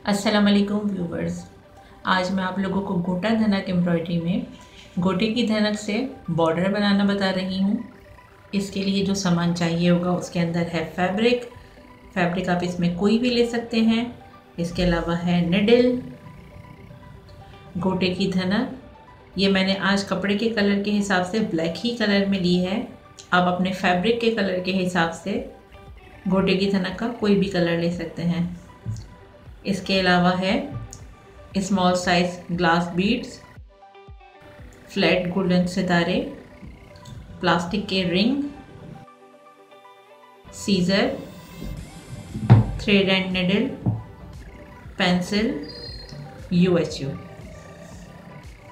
अस्सलाम वालेकुम व्यूवर्स। आज मैं आप लोगों को गोटा धनक एम्ब्रॉयडरी में गोटे की धनक से बॉर्डर बनाना बता रही हूँ। इसके लिए जो सामान चाहिए होगा उसके अंदर है फैब्रिक आप इसमें कोई भी ले सकते हैं। इसके अलावा है निडल, गोटे की धनक। ये मैंने आज कपड़े के कलर के हिसाब से ब्लैक ही कलर में ली है। आप अपने फैब्रिक के कलर के हिसाब से गोटे की धनक का कोई भी कलर ले सकते हैं। इसके अलावा है small size glass beads, flat golden सितारे, प्लास्टिक के ring, scissor, thread and needle, pencil, UHU.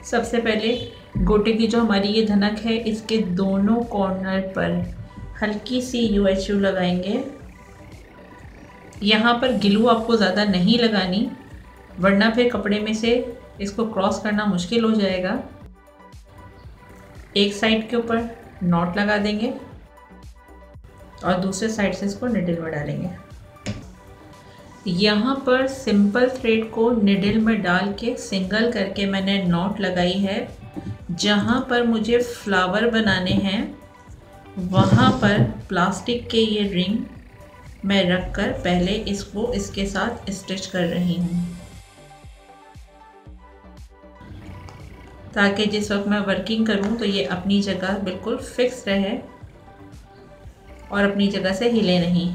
सबसे पहले गोटे की जो हमारी ये धनक है इसके दोनों कॉर्नर पर हल्की सी यूएचयू लगाएंगे। यहाँ पर ग्लू आपको ज़्यादा नहीं लगानी, वरना फिर कपड़े में से इसको क्रॉस करना मुश्किल हो जाएगा। एक साइड के ऊपर नॉट लगा देंगे और दूसरे साइड से इसको निडल में डालेंगे। यहाँ पर सिंपल थ्रेड को निडल में डाल के सिंगल करके मैंने नॉट लगाई है। जहाँ पर मुझे फ्लावर बनाने हैं वहाँ पर प्लास्टिक के ये रिंग मैं रखकर पहले इसको इसके साथ स्टिच कर रही हूँ, ताकि जिस वक्त मैं वर्किंग करूँ तो ये अपनी जगह बिल्कुल फिक्स रहे और अपनी जगह से हिले नहीं।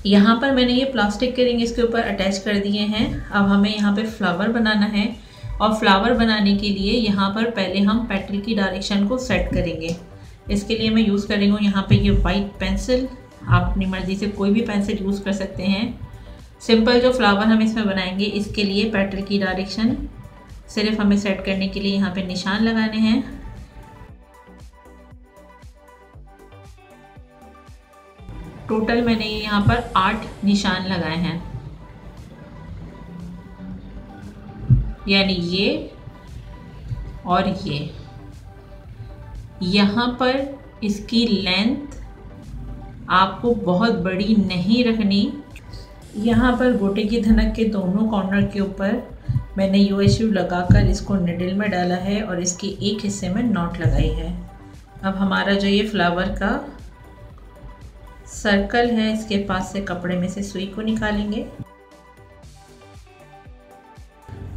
यहाँ पर मैंने ये प्लास्टिक के रिंग इसके ऊपर अटैच कर दिए हैं। अब हमें यहाँ पे फ्लावर बनाना है और फ्लावर बनाने के लिए यहाँ पर पहले हम पेटल की डायरेक्शन को सेट करेंगे। इसके लिए मैं यूज़ कर रही हूँ यहाँ पे ये वाइट पेंसिल। आप अपनी मर्ज़ी से कोई भी पेंसिल यूज़ कर सकते हैं। सिंपल जो फ्लावर हम इसमें बनाएंगे इसके लिए पेटल की डायरेक्शन सिर्फ हमें सेट करने के लिए यहाँ पे निशान लगाने हैं। टोटल मैंने यहाँ पर 8 निशान लगाए हैं, यानी ये और ये। यहाँ पर इसकी लेंथ आपको बहुत बड़ी नहीं रखनी। यहाँ पर गोटे की धनक के दोनों कॉर्नर के ऊपर मैंने यूएचयू लगाकर इसको निडल में डाला है और इसके एक हिस्से में नॉट लगाई है। अब हमारा जो ये फ्लावर का सर्कल है इसके पास से कपड़े में से सुई को निकालेंगे।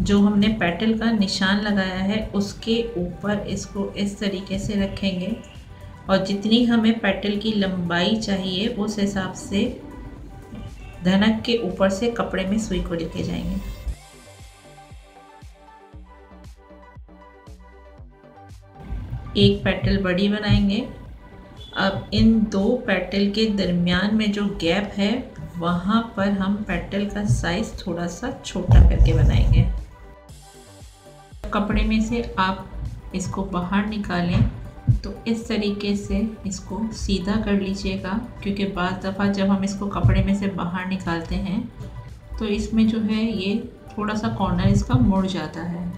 जो हमने पेटल का निशान लगाया है उसके ऊपर इसको इस तरीके से रखेंगे और जितनी हमें पेटल की लंबाई चाहिए उस हिसाब से धनक के ऊपर से कपड़े में सुई को लेके जाएंगे। एक पेटल बड़ी बनाएंगे। अब इन दो पेटल के दरमियान में जो गैप है वहाँ पर हम पेटल का साइज थोड़ा सा छोटा करके बनाएंगे। कपड़े में से आप इसको बाहर निकालें तो इस तरीके से इसको सीधा कर लीजिएगा, क्योंकि बाज़ दफ़ा जब हम इसको कपड़े में से बाहर निकालते हैं तो इसमें जो है ये थोड़ा सा कॉर्नर इसका मुड़ जाता है।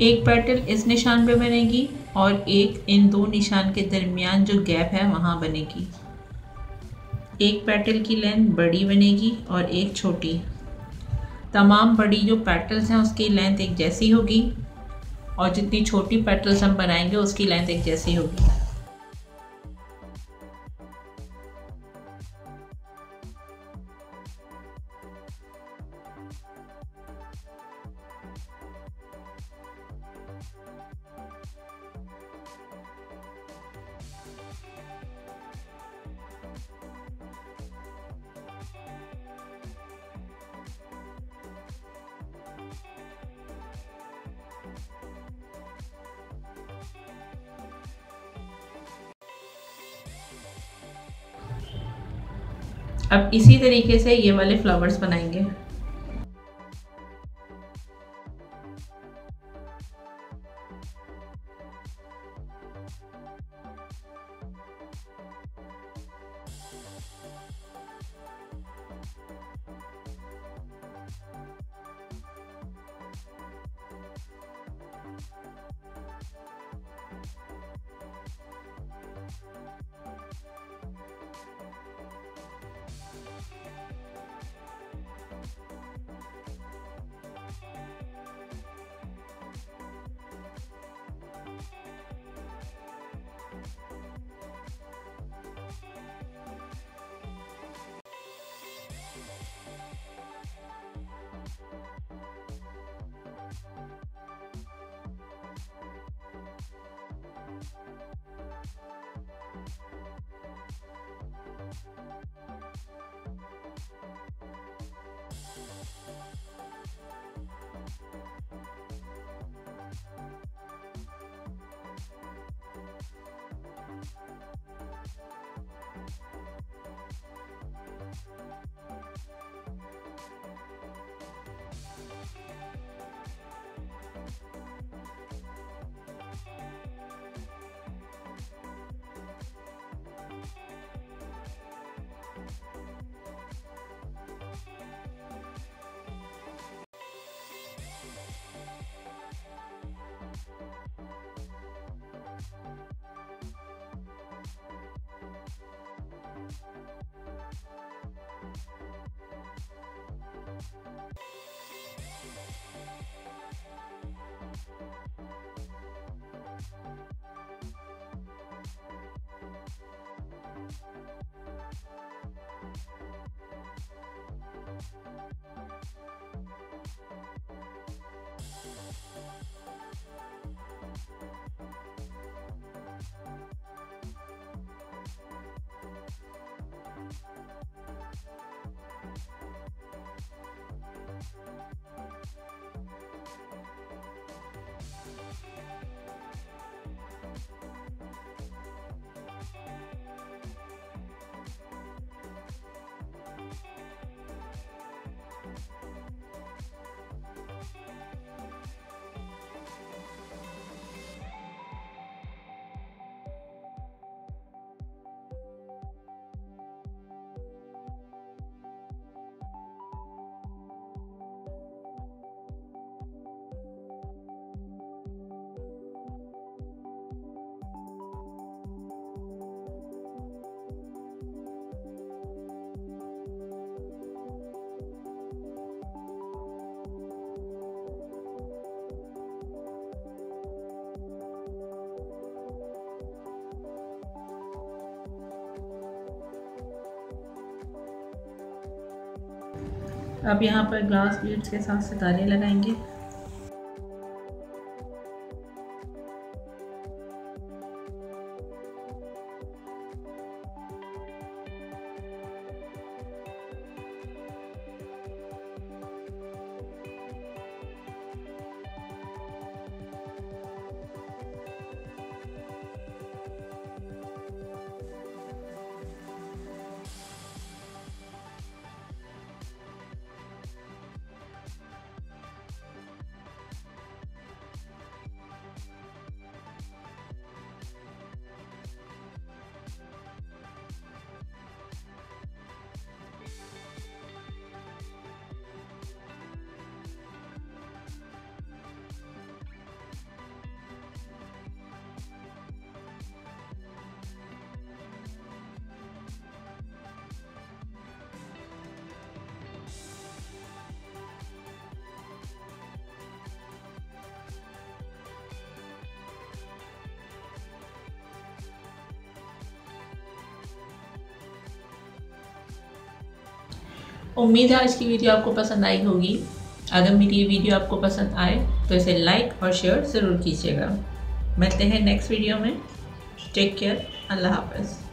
एक पेटल इस निशान पे बनेगी और एक इन दो निशान के दरमियान जो गैप है वहाँ बनेगी। एक पेटल की लेंथ बड़ी बनेगी और एक छोटी। तमाम बड़ी जो पेटल्स हैं उसकी लेंथ एक जैसी होगी और जितनी छोटी पेटल्स हम बनाएंगे उसकी लेंथ एक जैसी होगी। अब इसी तरीके से ये वाले फ्लावर्स बनाएंगे। अब यहाँ पर ग्लास बीड्स के साथ सितारे लगाएंगे। उम्मीद है आज की वीडियो आपको पसंद आई होगी। अगर मेरी ये वीडियो आपको पसंद आए तो इसे लाइक और शेयर ज़रूर कीजिएगा। मिलते हैं नेक्स्ट वीडियो में। Take care. अल्लाह हाफ़िज़।